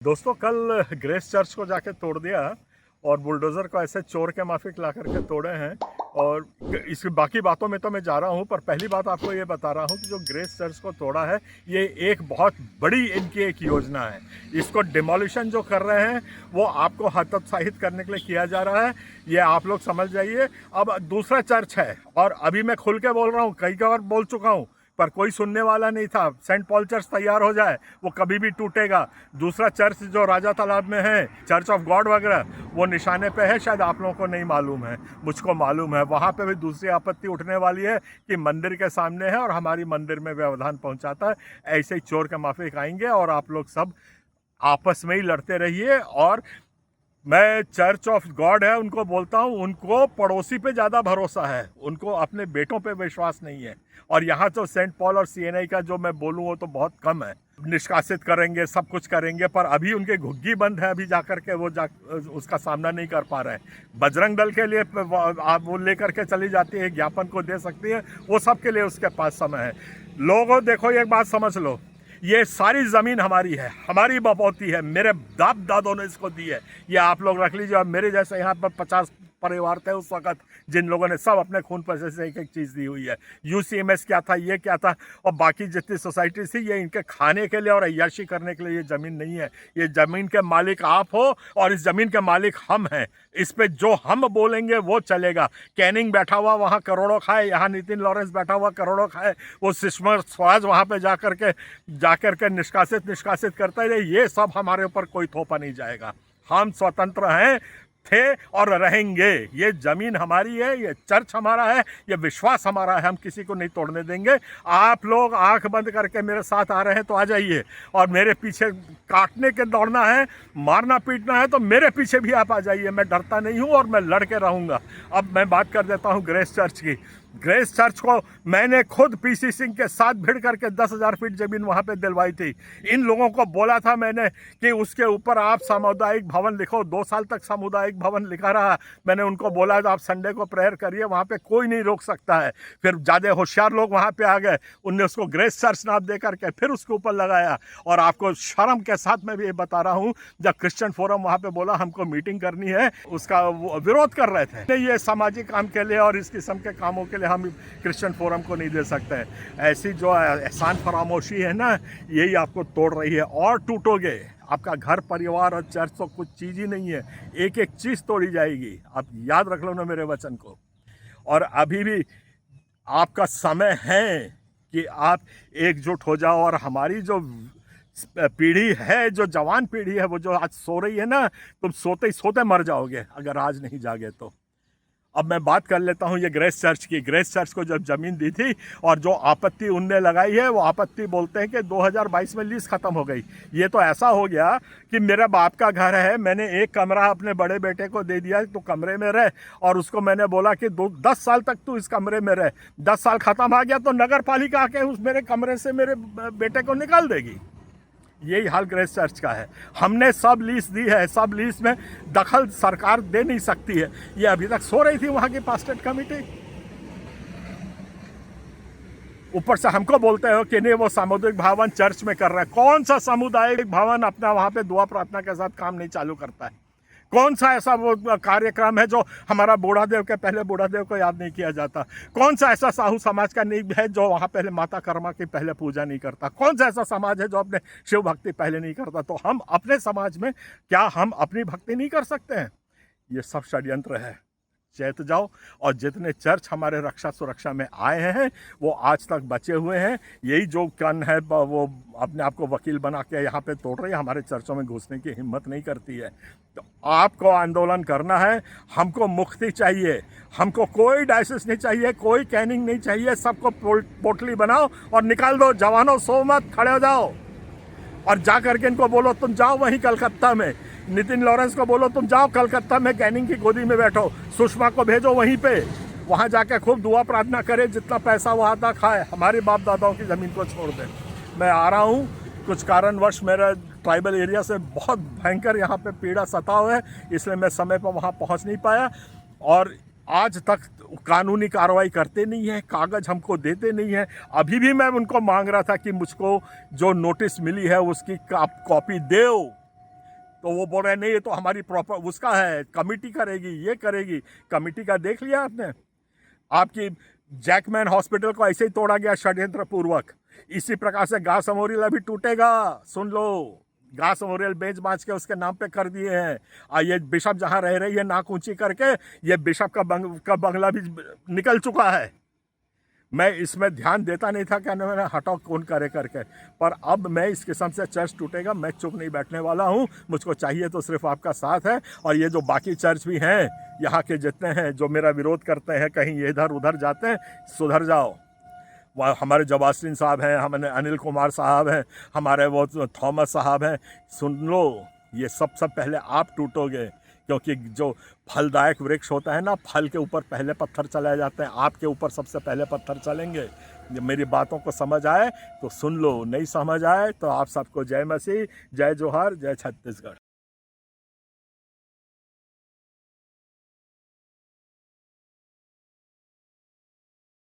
दोस्तों कल grace church को जाके तोड़ दिया और बुलडोज़र को ऐसे चोर के माफिक ला करके तोड़े हैं। और इस बाकी बातों में तो मैं जा रहा हूँ, पर पहली बात आपको ये बता रहा हूँ कि जो ग्रेस चर्च को तोड़ा है ये एक बहुत बड़ी इनकी एक योजना है। इसको डिमोलिशन जो कर रहे हैं वो आपको हतोत्साहित करने के लिए किया जा रहा है, ये आप लोग समझ जाइए। अब दूसरा चर्च है और अभी मैं खुल के बोल रहा हूँ, कई बार बोल चुका हूँ पर कोई सुनने वाला नहीं था। सेंट पॉल चर्च तैयार हो जाए वो कभी भी टूटेगा। दूसरा चर्च जो राजा तालाब में है, चर्च ऑफ गॉड वगैरह, वो निशाने पे है, शायद आप लोगों को नहीं मालूम है, मुझको मालूम है। वहाँ पे भी दूसरी आपत्ति उठने वाली है कि मंदिर के सामने है और हमारी मंदिर में व्यवधान पहुँचाता है। ऐसे ही चोर के माफिक आएंगे और आप लोग सब आपस में ही लड़ते रहिए। और मैं चर्च ऑफ गॉड है उनको बोलता हूँ, उनको पड़ोसी पे ज़्यादा भरोसा है, उनको अपने बेटों पे विश्वास नहीं है। और यहाँ तो सेंट पॉल और सीएनआई का जो मैं बोलूँ वो तो बहुत कम है। निष्कासित करेंगे, सब कुछ करेंगे, पर अभी उनके घुग्गी बंद है, अभी जाकर के वो उसका सामना नहीं कर पा रहे हैं। बजरंग दल के लिए आप वो लेकर के चली जाती है, ज्ञापन को दे सकती है, वो सब के लिए उसके पास समय है। लोगों देखो एक बात समझ लो, ये सारी ज़मीन हमारी है, हमारी बपौती है, मेरे बाप दादों ने इसको दी है। ये आप लोग रख लीजिए। और मेरे जैसे यहाँ पर 50 परिवार थे उस वक़्त, जिन लोगों ने सब अपने खून पैसे से एक एक चीज़ दी हुई है। यूसीएमएस क्या था, ये क्या था, और बाकी जितनी सोसाइटी थी, ये इनके खाने के लिए और अय्याशी करने के लिए ये ज़मीन नहीं है। ये ज़मीन के मालिक आप हो और इस ज़मीन के मालिक हम हैं। इस पे जो हम बोलेंगे वो चलेगा। कैनिंग बैठा हुआ वहाँ करोड़ों खाए, यहाँ नितिन लॉरेंस बैठा हुआ करोड़ों खाए, वो सुषमा स्वराज वहाँ पे जाकर के निष्कासित करता रहे। ये सब हमारे ऊपर कोई थोपा नहीं जाएगा। हम स्वतंत्र हैं, थे और रहेंगे। ये जमीन हमारी है, ये चर्च हमारा है, ये विश्वास हमारा है, हम किसी को नहीं तोड़ने देंगे। आप लोग आंख बंद करके मेरे साथ आ रहे हैं तो आ जाइए, और मेरे पीछे काटने के दौड़ना है, मारना पीटना है तो मेरे पीछे भी आप आ जाइए। मैं डरता नहीं हूँ और मैं लड़ के रहूँगा। अब मैं बात कर देता हूँ ग्रेस चर्च की। ग्रेस चर्च को मैंने खुद पीसी सिंह के साथ भिड़ करके 10,000 फीट जमीन वहाँ पे दिलवाई थी। इन लोगों को बोला था मैंने कि उसके ऊपर आप सामुदायिक भवन लिखो। 2 साल तक सामुदायिक भवन लिखा रहा। मैंने उनको बोला आप संडे को प्रेयर करिए, वहाँ पे कोई नहीं रोक सकता है। फिर ज़्यादा होशियार लोग वहाँ पे आ गए, उनने उसको ग्रेस चर्च नाम दे करके फिर उसके ऊपर लगाया। और आपको शर्म के साथ मैं भी ये बता रहा हूँ, जब क्रिश्चियन फोरम वहाँ पे बोला हमको मीटिंग करनी है, उसका विरोध कर रहे थे। ये सामाजिक काम के लिए और इस किस्म के कामों के लिए हम क्रिश्चियन फोरम को नहीं दे सकते हैं। ऐसी जो एहसान फरामोशी है ना, यही आपको तोड़ रही है। और टूटोगे, आपका घर परिवार और चर्च तो कुछ चीज़ ही नहीं है, एक एक चीज़ तोड़ी जाएगी। आप याद रख लो ना मेरे वचन को। और अभी भी आपका समय है कि आप एकजुट हो जाओ। और हमारी जो पीढ़ी है, जो जवान पीढ़ी है, वो जो आज सो रही है ना, तुम सोते ही सोते मर जाओगे अगर आज नहीं जागे तो। अब मैं बात कर लेता हूँ ये ग्रेस चर्च की। ग्रेस चर्च को जब ज़मीन दी थी और जो आपत्ति उनने लगाई है, वो आपत्ति बोलते हैं कि 2022 में लीज ख़त्म हो गई। ये तो ऐसा हो गया कि मेरा बाप का घर है, मैंने एक कमरा अपने बड़े बेटे को दे दिया तो कमरे में रह, और उसको मैंने बोला कि 10 साल तक तू इस कमरे में रह। 10 साल ख़त्म आ गया तो नगर पालिका आके उस मेरे कमरे से मेरे बेटे को निकाल देगी। यही हाल ग्रेस चर्च का है। हमने सब लीज दी है, सब लीज में दखल सरकार दे नहीं सकती है। ये अभी तक सो रही थी वहाँ की पास्टेट कमेटी। ऊपर से हमको बोलते हो कि नहीं वो सामुदायिक भवन चर्च में कर रहा है। कौन सा सामुदायिक भवन अपना वहाँ पे दुआ प्रार्थना के साथ काम नहीं चालू करता है? कौन सा ऐसा वो कार्यक्रम है जो हमारा बूढ़ा देव के पहले बूढ़ा देव को याद नहीं किया जाता? कौन सा ऐसा साहू समाज का नहीं है जो वहाँ पहले माता कर्मा की पहले पूजा नहीं करता? कौन सा ऐसा समाज है जो अपने शिव भक्ति पहले नहीं करता? तो हम अपने समाज में क्या हम अपनी भक्ति नहीं कर सकते हैं? ये सब षड्यंत्र है। चेत जाओ। और जितने चर्च हमारे रक्षा सुरक्षा में आए हैं वो आज तक बचे हुए हैं। यही जो कन है वो अपने आप को वकील बना के यहाँ पे तोड़ रही है, हमारे चर्चों में घुसने की हिम्मत नहीं करती है। तो आपको आंदोलन करना है, हमको मुक्ति चाहिए, हमको कोई डायसिस नहीं चाहिए, कोई कैनिंग नहीं चाहिए। सबको पोटली बनाओ और निकाल दो। जवानों सो मत, खड़े हो जाओ और जा करके इनको बोलो तुम जाओ वहीं कलकत्ता में। नितिन लॉरेंस को बोलो तुम जाओ कलकत्ता में कैनिंग की गोदी में बैठो। सुषमा को भेजो वहीं पे, वहाँ जाके खूब दुआ प्रार्थना करे, जितना पैसा वो आता खाए, हमारे बाप दादाओं की ज़मीन को छोड़ दे। मैं आ रहा हूँ, कुछ कारणवश मेरा ट्राइबल एरिया से बहुत भयंकर यहाँ पे पीड़ा सताव है, इसलिए मैं समय पर वहाँ पहुँच नहीं पाया। और आज तक कानूनी कार्रवाई करते नहीं हैं, कागज़ हमको देते नहीं हैं। अभी भी मैं उनको मांग रहा था कि मुझको जो नोटिस मिली है उसकी आप कॉपी दो। तो वो बोल रहे हैं नहीं ये तो हमारी प्रॉपर उसका है, कमिटी करेगी, ये करेगी। कमिटी का देख लिया आपने? आपकी जैकमैन हॉस्पिटल को ऐसे ही तोड़ा गया षड्यंत्र पूर्वक। इसी प्रकार से गास मेमोरियल अभी टूटेगा, सुन लो। गास मेमोरियल बेच बांच के उसके नाम पे कर दिए हैं। और ये बिशप जहां रह रही है नाक ऊंची करके, ये बिशप का बंगला भी निकल चुका है। मैं इसमें ध्यान देता नहीं था, कहने मैंने हटाओ कौन करे करके, पर अब मैं इस किस्म से चर्च टूटेगा, मैं चुप नहीं बैठने वाला हूँ। मुझको चाहिए तो सिर्फ आपका साथ है। और ये जो बाकी चर्च भी हैं यहाँ के जितने हैं जो मेरा विरोध करते हैं, कहीं ये इधर उधर जाते हैं, सुधर जाओ। वह हमारे जवास्टिन साहब हैं, हमारे अनिल कुमार साहब हैं, हमारे वो थॉमस साहब हैं, सुन लो, ये सब पहले आप टूटोगे। क्योंकि जो फलदायक वृक्ष होता है ना, फल के ऊपर पहले पत्थर चलाए जाते हैं, आपके ऊपर सबसे पहले पत्थर चलेंगे। जब मेरी बातों को समझ आए तो सुन लो, नहीं समझ आए तो आप सबको जय मसीह, जय जोहार, जय छत्तीसगढ़।